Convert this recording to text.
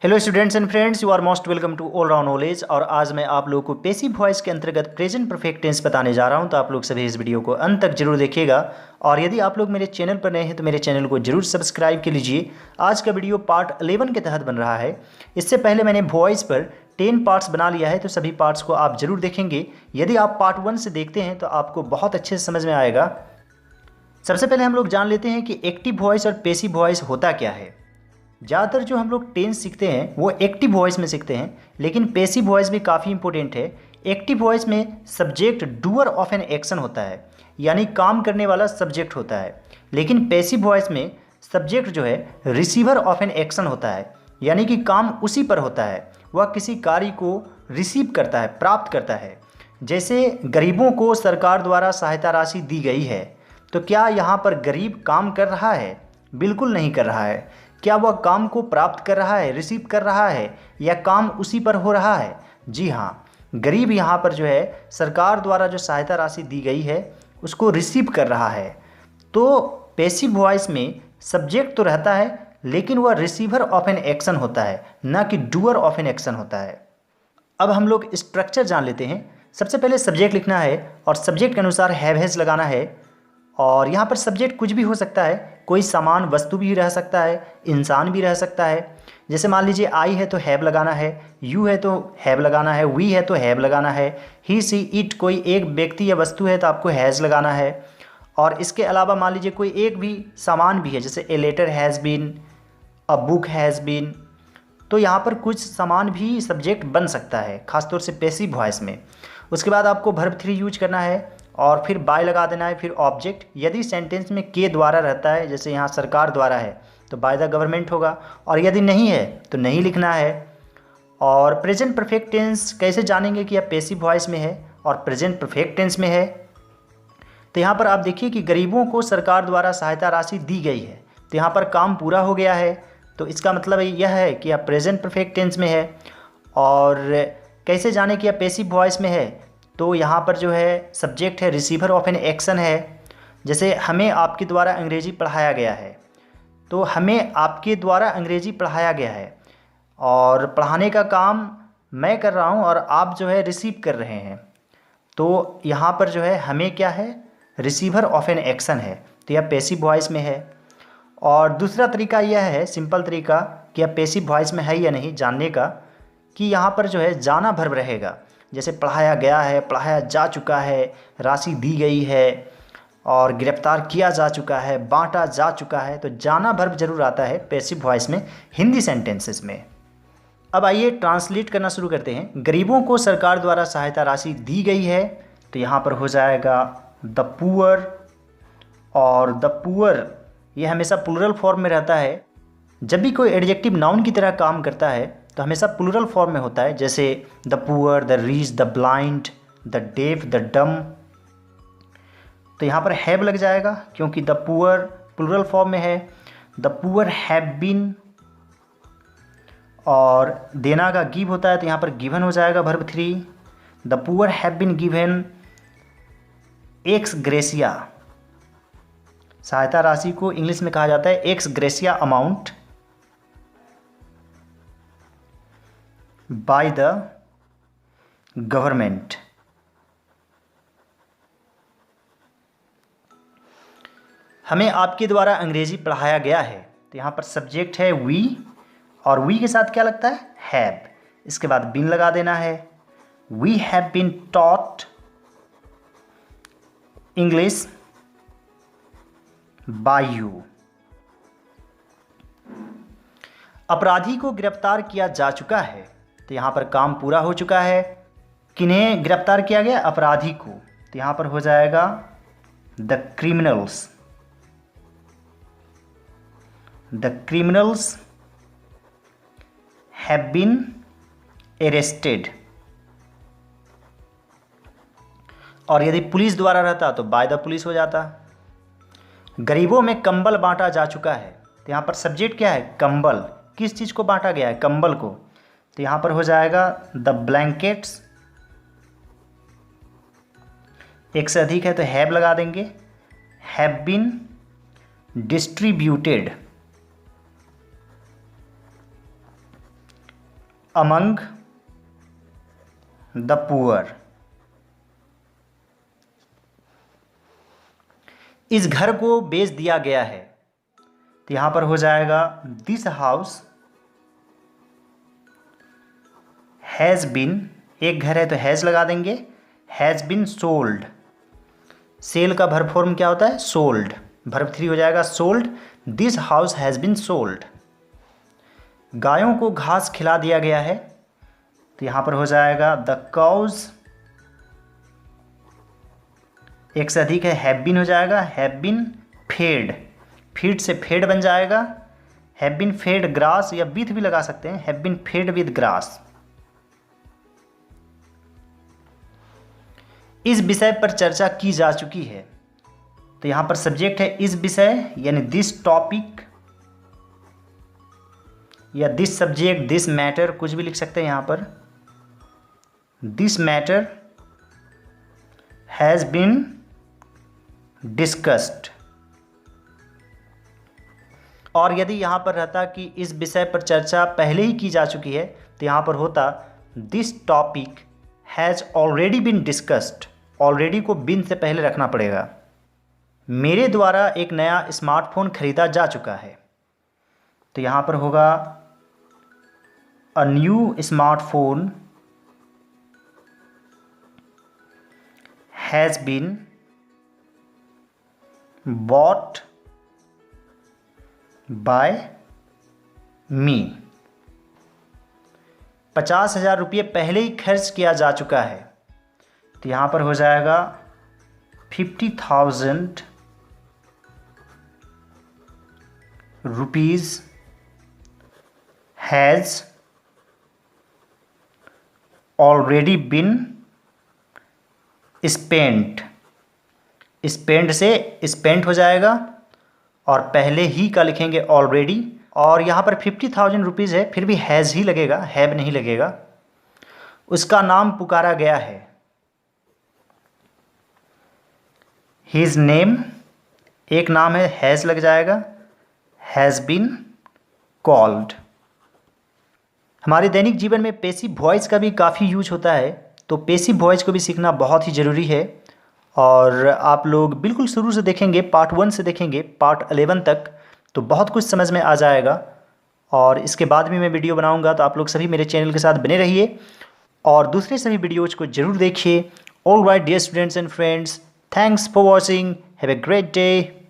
Hello students and friends, you are most welcome to all round knowledge. और आज मैं आप लोगों को पैसिव वॉइस के अंतर्गत प्रेजेंट परफेक्ट टेंस बताने जा रहा हूं। तो आप लोग सभी इस वीडियो को अंत तक जरूर देखिएगा। और यदि आप लोग मेरे चैनल पर नए हैं तो मेरे चैनल को जरूर सब्सक्राइब कर लीजिए। आज का वीडियो पार्ट 11 के तहत बन रहा है। इससे पहले मैंने वॉइस पर 10 पार्ट्स बना लिया है, तो सभी पार्ट्स को आप जरूर देखेंगे। यदि आप पार्ट 1 से देखते हैं तो आपको बहुत अच्छे से समझ में आएगा। सबसे पहले हम लोग जान लेते हैं कि एक्टिव वॉइस और पैसिव वॉइस होता क्या है। ज़्यादातर जो हम लोग टेंस सीखते हैं वो एक्टिव वॉइस में सीखते हैं, लेकिन पैसिव वॉइस भी काफ़ी इंपॉर्टेंट है। एक्टिव वॉइस में subject doer of an action होता है, यानी काम करने वाला सब्जेक्ट होता है। लेकिन पैसिव वॉइस में सब्जेक्ट जो है रिसीवर ऑफ एन एक्शन होता है, यानी कि काम उसी पर होता है, वह किसी कार्य को रिसीव करता है, प्राप्त करता है। जैसे गरीबों को सरकार द्वारा सहायता राशि दी गई है, तो क्या यहाँ पर गरीब काम कर रहा है? बिल्कुल नहीं कर रहा है। क्या वह काम को प्राप्त कर रहा है, रिसीव कर रहा है, या काम उसी पर हो रहा है? जी हाँ, गरीब यहाँ पर जो है सरकार द्वारा जो सहायता राशि दी गई है उसको रिसीव कर रहा है। तो पैसिव वॉइस में सब्जेक्ट तो रहता है, लेकिन वह रिसीवर ऑफ एन एक्शन होता है, ना कि डूअर ऑफ एन एक्शन होता है। अब हम लोग स्ट्रक्चर जान लेते हैं। सबसे पहले सब्जेक्ट लिखना है और सब्जेक्ट के अनुसार हैव हैज लगाना है। और यहाँ पर सब्जेक्ट कुछ भी हो सकता है, कोई सामान वस्तु भी रह सकता है, इंसान भी रह सकता है। जैसे मान लीजिए आई है तो हैव लगाना है, यू है तो हैव लगाना है, वी है तो हैव लगाना है, ही सी इट कोई एक व्यक्ति या वस्तु है तो आपको हैज़ लगाना है। और इसके अलावा मान लीजिए कोई एक भी सामान भी है, जैसे a letter has been, a book has been, तो यहाँ पर कुछ सामान भी सब्जेक्ट बन सकता है, खासतौर से पैसिव वॉइस में। उसके बाद आपको वर्ब 3 यूज करना है और फिर बाय लगा देना है, फिर ऑब्जेक्ट। यदि सेंटेंस में के द्वारा रहता है, जैसे यहाँ सरकार द्वारा है, तो बाय द गवर्नमेंट होगा, और यदि नहीं है तो नहीं लिखना है। और प्रेजेंट परफेक्ट टेंस कैसे जानेंगे कि यह पैसिव वॉइस में है और प्रेजेंट परफेक्ट टेंस में है? तो यहाँ पर आप देखिए कि गरीबों को सरकार द्वारा सहायता राशि दी गई है, तो यहाँ पर काम पूरा हो गया है, तो इसका मतलब यह है कि यह प्रेजेंट परफेक्ट टेंस में है। और कैसे जाने कि यह पैसिव वॉइस में है? तो यहाँ पर जो है सब्जेक्ट है रिसीवर ऑफ एन एक्शन है। जैसे हमें आपके द्वारा अंग्रेजी पढ़ाया गया है, तो हमें आपके द्वारा अंग्रेजी पढ़ाया गया है और पढ़ाने का काम मैं कर रहा हूँ और आप जो है रिसीव कर रहे हैं। तो यहाँ पर जो है हमें क्या है, रिसीवर ऑफ एन एक्शन है, तो यह पैसिव वॉइस में है। और दूसरा तरीका यह है, सिंपल तरीका, कि यह पैसिव वॉइस में है या नहीं जानने का, कि यहाँ पर जो है जाना वर्ब रहेगा। जैसे पढ़ाया गया है, पढ़ाया जा चुका है, राशि दी गई है, और गिरफ्तार किया जा चुका है, बांटा जा चुका है, तो जाना वर्ब जरूर आता है पैसिव वॉइस में हिंदी सेंटेंसेस में। अब आइए ट्रांसलेट करना शुरू करते हैं। गरीबों को सरकार द्वारा सहायता राशि दी गई है, तो यहाँ पर हो जाएगा द पुअर। और द पुअर ये हमेशा प्लूरल फॉर्म में रहता है। जब भी कोई एडजेक्टिव नाउन की तरह काम करता है तो हमेशा प्लूरल फॉर्म में होता है, जैसे the poor, the rich, the blind, the deaf, the dumb. तो यहाँ पर हैव लग जाएगा क्योंकि द पुअर प्लूरल फॉर्म में है। द पुअर हैव बीन, और देना का गिव होता है तो यहाँ पर गिवन हो जाएगा verb 3। The poor have been given ex gratia, सहायता राशि को इंग्लिश में कहा जाता है ex gratia amount by the government. हमें आपके द्वारा अंग्रेजी पढ़ाया गया है, तो यहाँ पर सब्जेक्ट है वी, और वी के साथ क्या लगता है, हैव। इसके बाद बीन लगा देना है। We have been taught English by you. अपराधी को गिरफ्तार किया जा चुका है, तो यहाँ पर काम पूरा हो चुका है। किन्हें गिरफ्तार किया गया, अपराधी को, तो यहाँ पर हो जाएगा the criminals. The criminals have been arrested. और यदि पुलिस द्वारा रहता तो बाय द पुलिस हो जाता। गरीबों में कंबल बांटा जा चुका है, तो यहाँ पर सब्जेक्ट क्या है, कंबल। किस चीज़ को बांटा गया है, कंबल को, तो यहाँ पर हो जाएगा द ब्लैंकेट्स। एक से अधिक है तो हैव लगा देंगे। Have been distributed, among the poor. इस घर को बेच दिया गया है, तो यहां पर हो जाएगा दिस हाउस हैज़ बीन, एक घर है तो हैज़ लगा देंगे, हैज़ बीन सोल्ड। सेल का वर्ब फॉर्म क्या होता है? सोल्ड। वर्ब 3 हो जाएगा sold. This house has been sold. गायों को घास खिला दिया गया है, तो यहां पर हो जाएगा द काउज, एक से अधिक है, हैव बीन हो जाएगा, हैव बीन फेड, फीड से फेड बन जाएगा, हैव बीन फेड ग्रास, या विथ भी लगा सकते हैं, have been fed with grass. इस विषय पर चर्चा की जा चुकी है, तो यहां पर सब्जेक्ट है इस विषय यानी दिस टॉपिक, या दिस सब्जेक्ट, दिस मैटर, कुछ भी लिख सकते हैं यहां पर। This matter has been discussed. और यदि यहां पर रहता कि इस विषय पर चर्चा पहले ही की जा चुकी है, तो यहां पर होता this topic has already been discussed. Already को बिन से पहले रखना पड़ेगा। मेरे द्वारा एक नया स्मार्टफोन खरीदा जा चुका है, तो यहां पर होगा a new smartphone has been bought by me. 50,000 रुपये पहले ही खर्च किया जा चुका है, तो यहाँ पर हो जाएगा 50,000 rupees has already been spent. Spend से स्पेंट हो जाएगा और पहले ही का लिखेंगे ऑलरेडी, और यहाँ पर 50,000 रुपीज़ है, फिर भी हैज़ ही लगेगा, हैव नहीं लगेगा। उसका नाम पुकारा गया है, हिज नेम, एक नाम है, हैज़ लग जाएगा, हैज़ बीन कॉल्ड। हमारे दैनिक जीवन में पैसिव वॉइस का भी काफ़ी यूज होता है, तो पैसिव वॉइस को भी सीखना बहुत ही ज़रूरी है। और आप लोग बिल्कुल शुरू से देखेंगे, पार्ट 1 से देखेंगे पार्ट 11 तक, तो बहुत कुछ समझ में आ जाएगा। और इसके बाद भी मैं वीडियो बनाऊंगा, तो आप लोग सभी मेरे चैनल के साथ बने रहिए और दूसरे सभी वीडियोज को ज़रूर देखिए। All right dear students and friends, thanks for watching, have a great day.